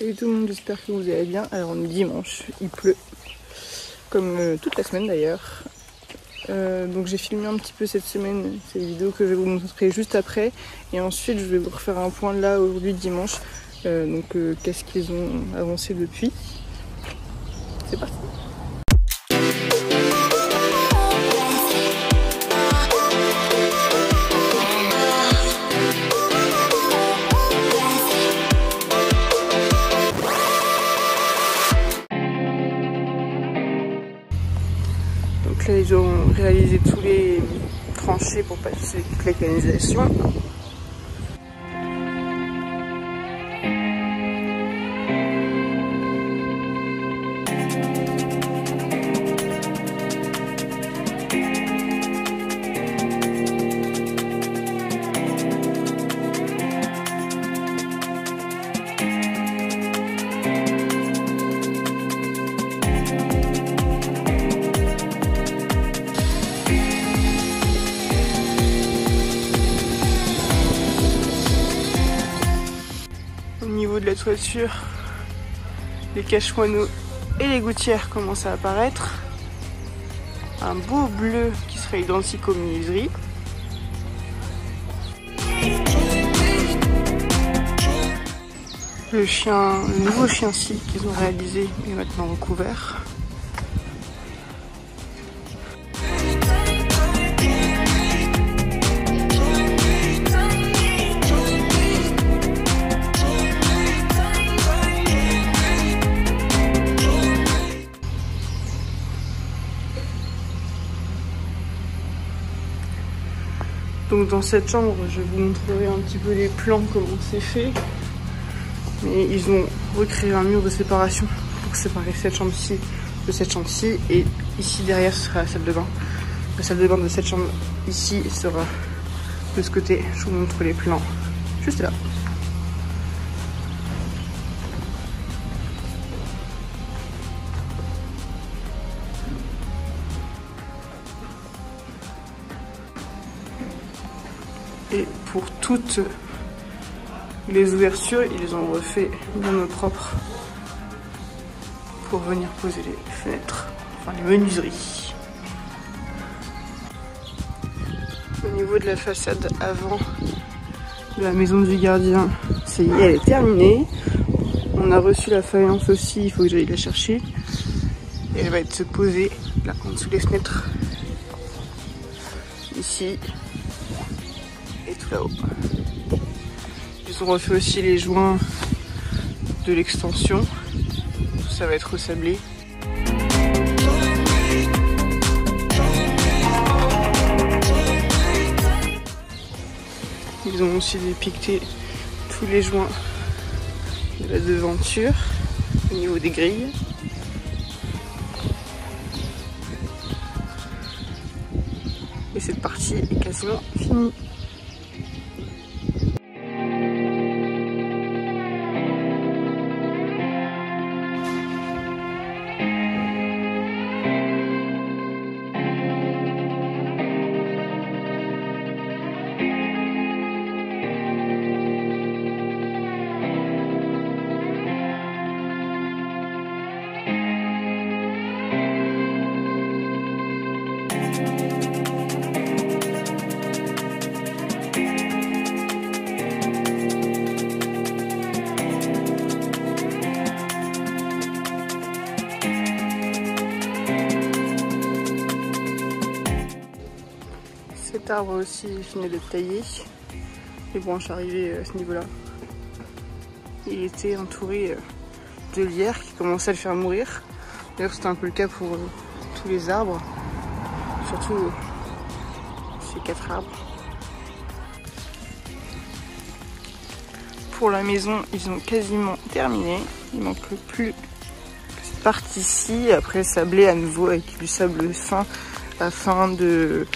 Salut tout le monde, j'espère que vous allez bien. Alors on est dimanche, il pleut, comme toute la semaine d'ailleurs. Donc j'ai filmé un petit peu cette semaine, c'est les vidéos que je vais vous montrer juste après. Et ensuite je vais vous refaire un point là aujourd'hui dimanche. Qu'est-ce qu'ils ont avancé depuis. C'est parti. Donc là ils ont réalisé tous les tranchées pour passer toute la canalisation. Au niveau de la toiture, les cache-moineaux et les gouttières commencent à apparaître. Un beau bleu qui sera identique aux menuiseries. Le nouveau chien-scie qu'ils ont réalisé est maintenant recouvert. Donc dans cette chambre, je vous montrerai un petit peu les plans, comment c'est fait. Mais ils ont recréé un mur de séparation pour séparer cette chambre-ci de cette chambre-ci. Et ici derrière, ce sera la salle de bain. La salle de bain de cette chambre ici sera de ce côté. Je vous montre les plans juste là. Et pour toutes les ouvertures, ils ont refait bien au propre pour venir poser les fenêtres, enfin les menuiseries. Au niveau de la façade avant de la maison du gardien, ça y est, elle est terminée. On a reçu la faïence aussi, il faut que j'aille la chercher. Et elle va être posée là en dessous des fenêtres. Ici. Et tout là-haut. Ils ont refait aussi les joints de l'extension. Tout ça va être resablé. Ils ont aussi dépiqueté tous les joints de la devanture au niveau des grilles. Et cette partie est quasiment finie. Cet arbre aussi finit d'être taillé, les branches arrivaient à ce niveau-là. Il était entouré de lierre qui commençait à le faire mourir. D'ailleurs c'était un peu le cas pour tous les arbres, surtout ces 4 arbres. Pour la maison, ils ont quasiment terminé. Il manque plus que cette partie-ci, après sablé à nouveau avec du sable fin afin de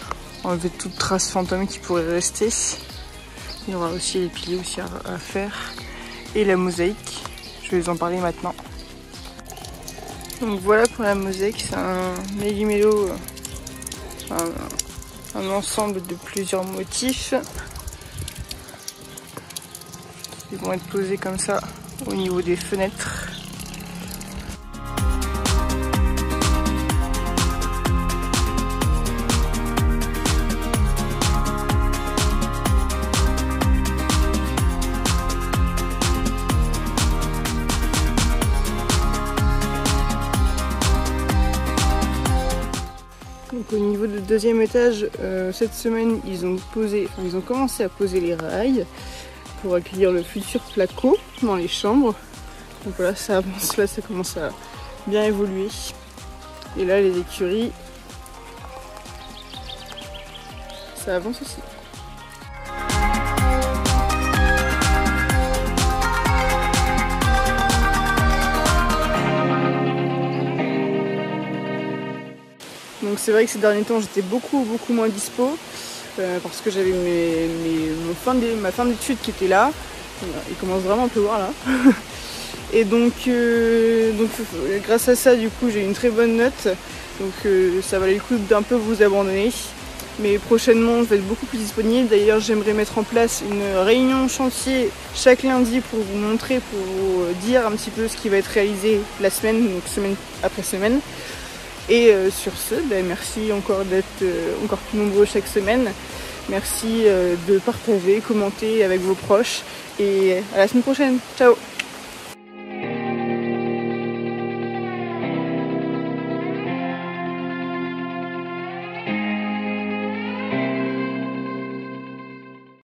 enlever toute trace fantôme qui pourrait rester. Il y aura aussi les piliers aussi à faire et la mosaïque. Je vais vous en parler maintenant. Donc voilà pour la mosaïque, c'est un méli-mélo, un ensemble de plusieurs motifs qui vont être posés comme ça au niveau des fenêtres. Donc au niveau du deuxième étage, cette semaine ils ont commencé à poser les rails pour accueillir le futur placo dans les chambres. Donc voilà, ça avance, là ça commence à bien évoluer. Et là les écuries, ça avance aussi. Donc c'est vrai que ces derniers temps j'étais beaucoup moins dispo parce que j'avais ma fin d'études qui était là. Il commence vraiment à pleuvoir là. Et donc grâce à ça du coup j'ai une très bonne note. Donc ça valait le coup d'un peu vous abandonner. Mais prochainement je vais être beaucoup plus disponible. D'ailleurs j'aimerais mettre en place une réunion chantier chaque lundi pour vous montrer, pour vous dire un petit peu ce qui va être réalisé la semaine, donc semaine après semaine. Et sur ce, merci encore d'être encore plus nombreux chaque semaine. Merci de partager, commenter avec vos proches. Et à la semaine prochaine. Ciao!